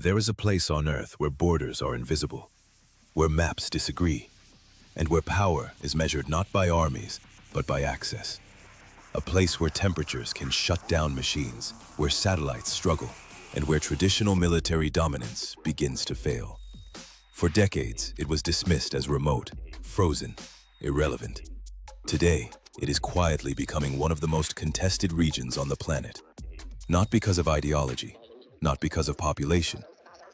There is a place on Earth where borders are invisible, where maps disagree, and where power is measured not by armies, but by access. A place where temperatures can shut down machines, where satellites struggle, and where traditional military dominance begins to fail. For decades, it was dismissed as remote, frozen, irrelevant. Today, it is quietly becoming one of the most contested regions on the planet. Not because of ideology, not because of population,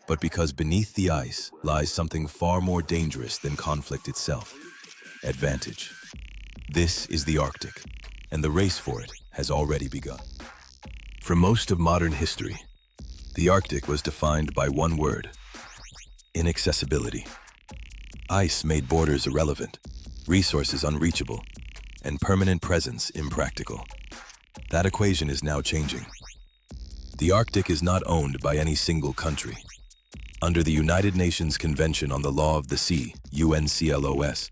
but because beneath the ice lies something far more dangerous than conflict itself: advantage. This is the Arctic, and the race for it has already begun. For most of modern history, the Arctic was defined by one word: inaccessibility. Ice made borders irrelevant, resources unreachable, and permanent presence impractical. That equation is now changing. The Arctic is not owned by any single country. Under the United Nations Convention on the Law of the Sea, UNCLOS,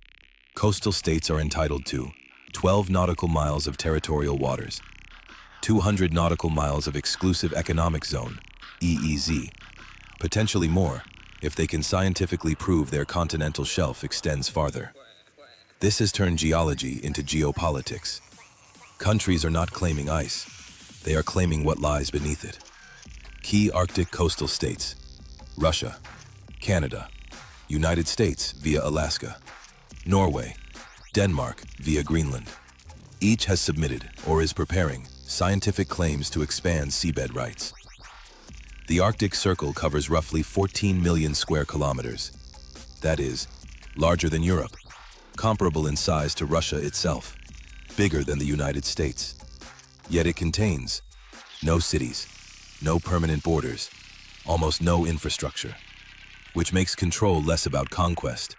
coastal states are entitled to 12 nautical miles of territorial waters, 200 nautical miles of exclusive economic zone, EEZ, potentially more if they can scientifically prove their continental shelf extends farther. This has turned geology into geopolitics. Countries are not claiming ice, they are claiming what lies beneath it. Key Arctic coastal states: Russia, Canada, United States via Alaska, Norway, Denmark via Greenland. Each has submitted, or is preparing, scientific claims to expand seabed rights. The Arctic Circle covers roughly 14 million square kilometers. That is, larger than Europe, comparable in size to Russia itself, bigger than the United States. Yet it contains no cities, no permanent borders, almost no infrastructure, which makes control less about conquest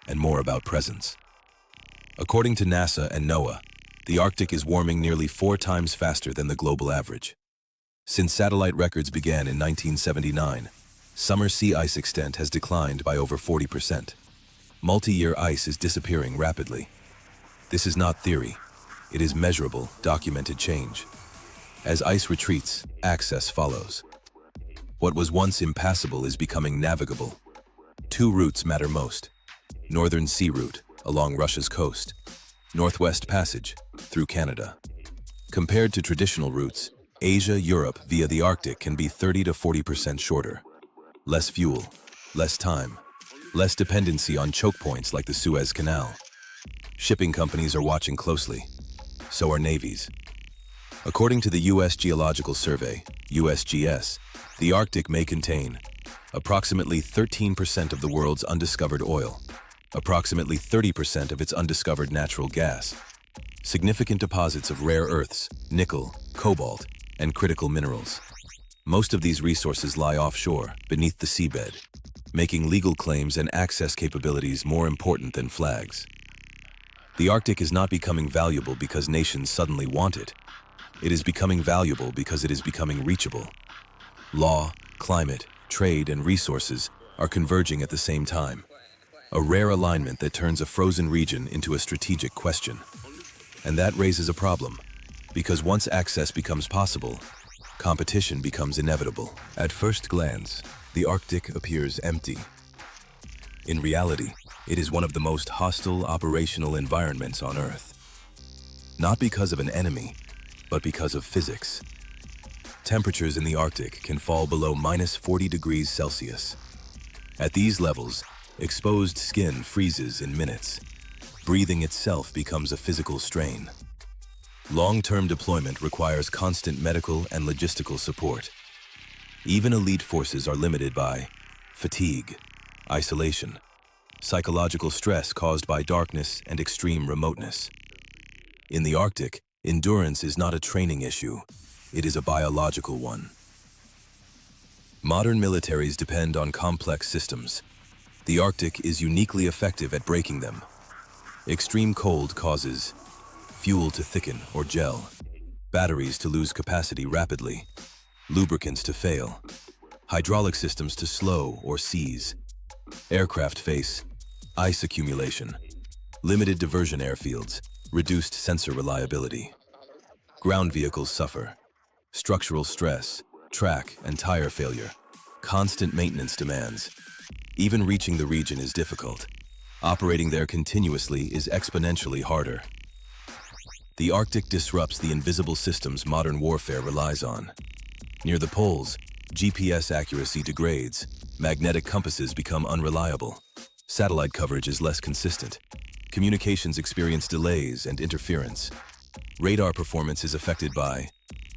and more about presence. According to NASA and NOAA, the Arctic is warming nearly 4 times faster than the global average. Since satellite records began in 1979, summer sea ice extent has declined by over 40%. Multi-year ice is disappearing rapidly. This is not theory. It is measurable, documented change. As ice retreats, access follows. What was once impassable is becoming navigable. 2 routes matter most: Northern Sea Route, along Russia's coast; Northwest Passage, through Canada. Compared to traditional routes, Asia-Europe via the Arctic can be 30 to 40% shorter. Less fuel, less time, less dependency on choke points like the Suez Canal. Shipping companies are watching closely. So are navies. According to the U.S. Geological Survey, USGS, the Arctic may contain approximately 13% of the world's undiscovered oil, approximately 30% of its undiscovered natural gas, significant deposits of rare earths, nickel, cobalt, and critical minerals. Most of these resources lie offshore, beneath the seabed, making legal claims and access capabilities more important than flags. The Arctic is not becoming valuable because nations suddenly want it. It is becoming valuable because it is becoming reachable. Law, climate, trade, and resources are converging at the same time. A rare alignment that turns a frozen region into a strategic question. And that raises a problem, because once access becomes possible, competition becomes inevitable. At first glance, the Arctic appears empty. In reality, it is one of the most hostile operational environments on Earth. Not because of an enemy, but because of physics. Temperatures in the Arctic can fall below -40 degrees Celsius. At these levels, exposed skin freezes in minutes. Breathing itself becomes a physical strain. Long-term deployment requires constant medical and logistical support. Even elite forces are limited by fatigue, isolation, psychological stress caused by darkness and extreme remoteness. In the Arctic, endurance is not a training issue, it is a biological one. Modern militaries depend on complex systems. The Arctic is uniquely effective at breaking them. Extreme cold causes fuel to thicken or gel, batteries to lose capacity rapidly, lubricants to fail, hydraulic systems to slow or seize. Aircraft face ice accumulation, limited diversion airfields, reduced sensor reliability. Ground vehicles suffer structural stress, track and tire failure, constant maintenance demands. Even reaching the region is difficult. Operating there continuously is exponentially harder. The Arctic disrupts the invisible systems modern warfare relies on. Near the poles, GPS accuracy degrades, magnetic compasses become unreliable, satellite coverage is less consistent, communications experience delays and interference. Radar performance is affected by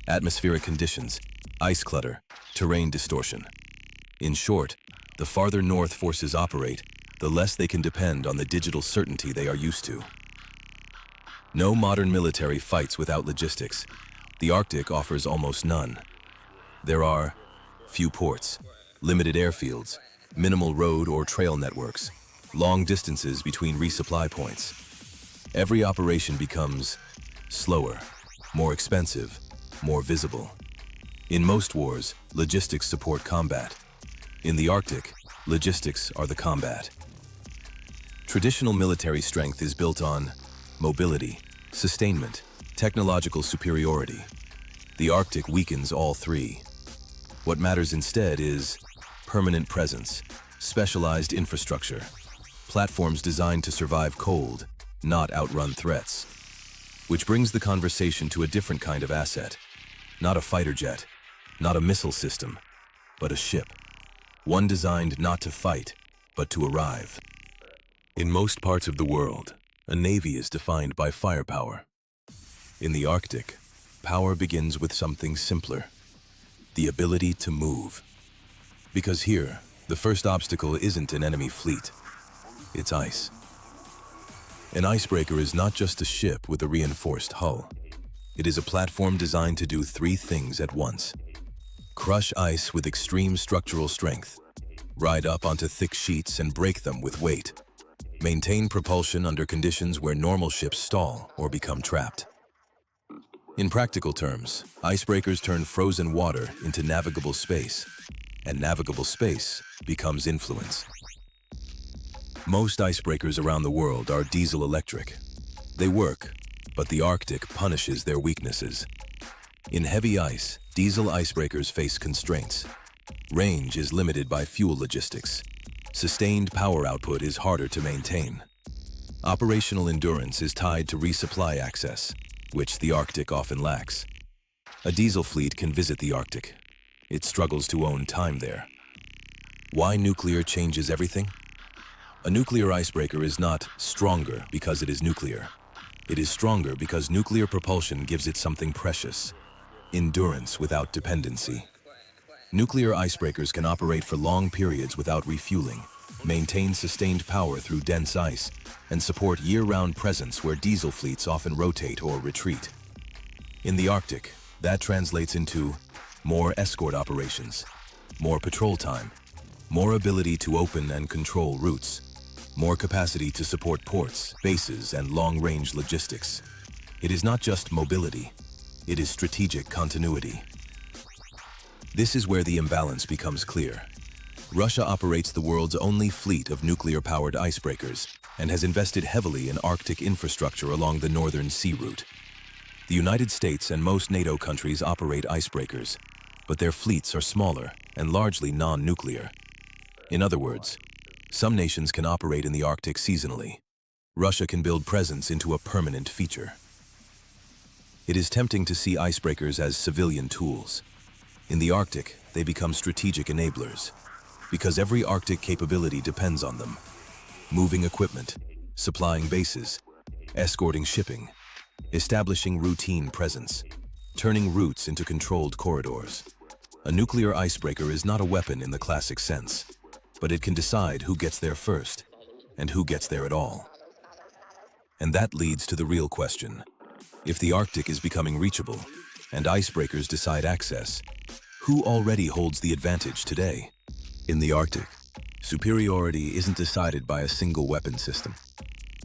atmospheric conditions, ice clutter, terrain distortion. In short, the farther north forces operate, the less they can depend on the digital certainty they are used to. No modern military fights without logistics. The Arctic offers almost none. There are few ports, limited airfields, minimal road or trail networks, long distances between resupply points. Every operation becomes slower, more expensive, more visible. In most wars, logistics support combat. In the Arctic, logistics are the combat. Traditional military strength is built on mobility, sustainment, technological superiority. The Arctic weakens all three. What matters instead is permanent presence, specialized infrastructure, platforms designed to survive cold, not outrun threats. Which brings the conversation to a different kind of asset. Not a fighter jet, not a missile system, but a ship. One designed not to fight, but to arrive. In most parts of the world, a navy is defined by firepower. In the Arctic, power begins with something simpler: the ability to move. Because here, the first obstacle isn't an enemy fleet, it's ice. An icebreaker is not just a ship with a reinforced hull. It is a platform designed to do three things at once: crush ice with extreme structural strength, ride up onto thick sheets and break them with weight, maintain propulsion under conditions where normal ships stall or become trapped. In practical terms, icebreakers turn frozen water into navigable space, and navigable space becomes influence. Most icebreakers around the world are diesel-electric. They work, but the Arctic punishes their weaknesses. In heavy ice, diesel icebreakers face constraints. Range is limited by fuel logistics. Sustained power output is harder to maintain. Operational endurance is tied to resupply access, which the Arctic often lacks. A diesel fleet can visit the Arctic. It struggles to own time there. Why nuclear changes everything? A nuclear icebreaker is not stronger because it is nuclear. It is stronger because nuclear propulsion gives it something precious: endurance without dependency. Nuclear icebreakers can operate for long periods without refueling, maintain sustained power through dense ice, and support year-round presence where diesel fleets often rotate or retreat. In the Arctic, that translates into more escort operations, more patrol time, more ability to open and control routes, more capacity to support ports, bases, and long-range logistics. It is not just mobility, it is strategic continuity. This is where the imbalance becomes clear. Russia operates the world's only fleet of nuclear-powered icebreakers and has invested heavily in Arctic infrastructure along the northern sea route. The United States and most NATO countries operate icebreakers, but their fleets are smaller and largely non-nuclear. In other words, some nations can operate in the Arctic seasonally. Russia can build presence into a permanent feature. It is tempting to see icebreakers as civilian tools. In the Arctic, they become strategic enablers, because every Arctic capability depends on them. Moving equipment, supplying bases, escorting shipping, establishing routine presence, turning routes into controlled corridors. A nuclear icebreaker is not a weapon in the classic sense, but it can decide who gets there first and who gets there at all. And that leads to the real question. If the Arctic is becoming reachable and icebreakers decide access, who already holds the advantage today? In the Arctic, superiority isn't decided by a single weapon system.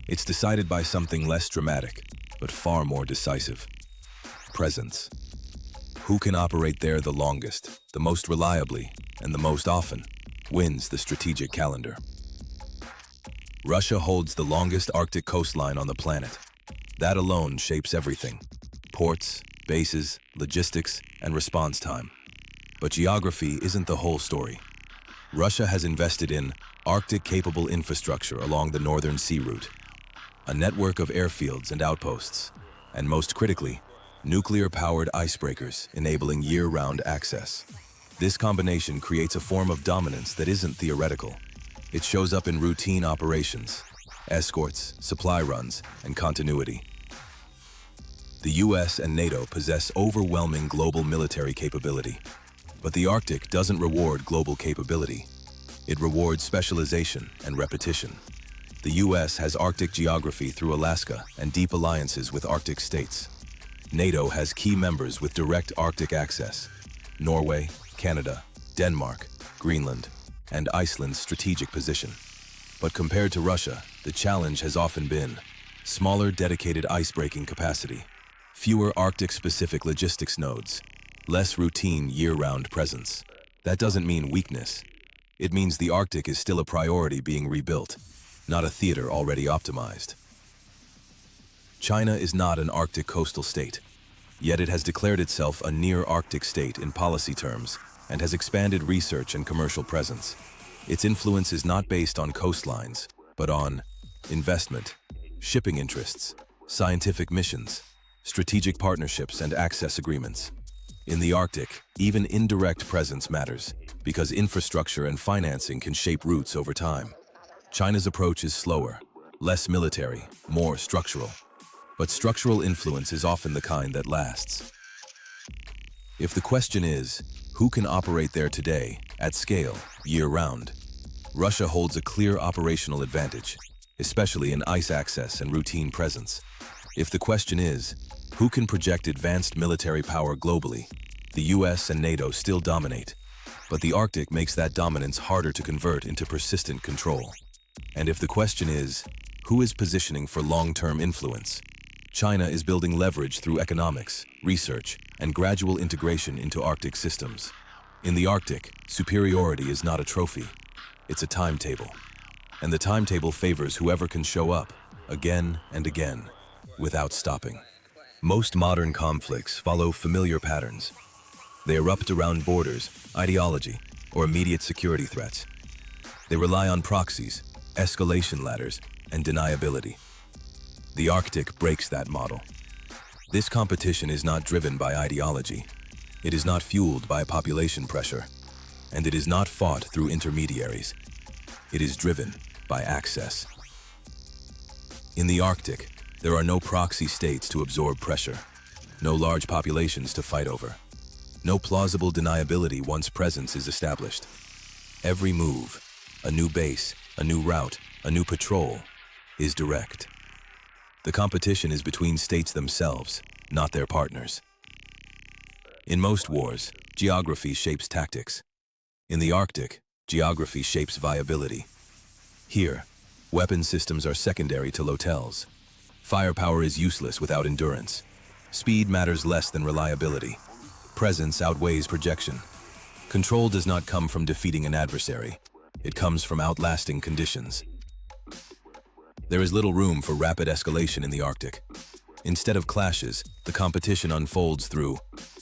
It's decided by something less dramatic, but far more decisive: presence. Who can operate there the longest, the most reliably, and the most often, wins the strategic calendar. Russia holds the longest Arctic coastline on the planet. That alone shapes everything: ports, bases, logistics, and response time. But geography isn't the whole story. Russia has invested in Arctic-capable infrastructure along the northern sea route, a network of airfields and outposts, and most critically, nuclear-powered icebreakers enabling year-round access. This combination creates a form of dominance that isn't theoretical. It shows up in routine operations, escorts, supply runs, and continuity. The US and NATO possess overwhelming global military capability, but the Arctic doesn't reward global capability. It rewards specialization and repetition. The US has Arctic geography through Alaska and deep alliances with Arctic states. NATO has key members with direct Arctic access: Norway, Canada, Denmark, Greenland, and Iceland's strategic position. But compared to Russia, the challenge has often been smaller dedicated icebreaking capacity, fewer Arctic-specific logistics nodes, less routine year-round presence. That doesn't mean weakness. It means the Arctic is still a priority being rebuilt, not a theater already optimized. China is not an Arctic coastal state, yet it has declared itself a near-Arctic state in policy terms and has expanded research and commercial presence. Its influence is not based on coastlines, but on investment, shipping interests, scientific missions, strategic partnerships, and access agreements. In the Arctic, even indirect presence matters, because infrastructure and financing can shape routes over time. China's approach is slower, less military, more structural. But structural influence is often the kind that lasts. If the question is, who can operate there today, at scale, year-round? Russia holds a clear operational advantage, especially in ice access and routine presence. If the question is, who can project advanced military power globally? The US and NATO still dominate, but the Arctic makes that dominance harder to convert into persistent control. And if the question is, who is positioning for long-term influence? China is building leverage through economics, research, and gradual integration into Arctic systems. In the Arctic, superiority is not a trophy, it's a timetable. And the timetable favors whoever can show up, again and again, without stopping. Most modern conflicts follow familiar patterns. They erupt around borders, ideology, or immediate security threats. They rely on proxies, escalation ladders, and deniability. The Arctic breaks that model. This competition is not driven by ideology. It is not fueled by population pressure, and it is not fought through intermediaries. It is driven by access. In the Arctic, there are no proxy states to absorb pressure, no large populations to fight over, no plausible deniability once presence is established. Every move, a new base, a new route, a new patrol, is direct. The competition is between states themselves, not their partners. In most wars, geography shapes tactics. In the Arctic, geography shapes viability. Here, weapon systems are secondary to locales. Firepower is useless without endurance. Speed matters less than reliability. Presence outweighs projection. Control does not come from defeating an adversary. It comes from outlasting conditions. There is little room for rapid escalation in the Arctic. Instead of clashes, the competition unfolds through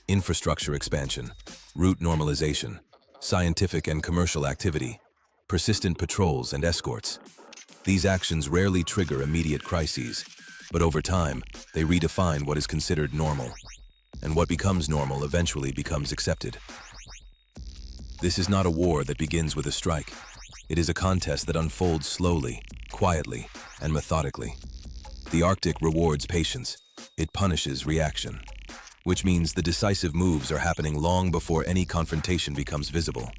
infrastructure expansion, route normalization, scientific and commercial activity, persistent patrols and escorts. These actions rarely trigger immediate crises, but over time, they redefine what is considered normal. And what becomes normal eventually becomes accepted. This is not a war that begins with a strike. It is a contest that unfolds slowly, quietly, and methodically. The Arctic rewards patience. It punishes reaction, which means the decisive moves are happening long before any confrontation becomes visible.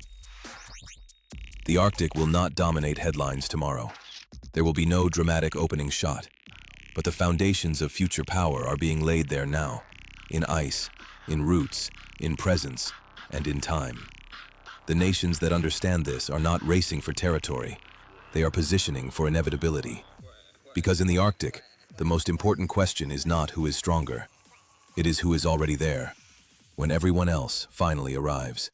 The Arctic will not dominate headlines tomorrow. There will be no dramatic opening shot, but the foundations of future power are being laid there now, in ice, in roots, in presence, and in time. The nations that understand this are not racing for territory. They are positioning for inevitability. Because in the Arctic, the most important question is not who is stronger. It is who is already there, when everyone else finally arrives.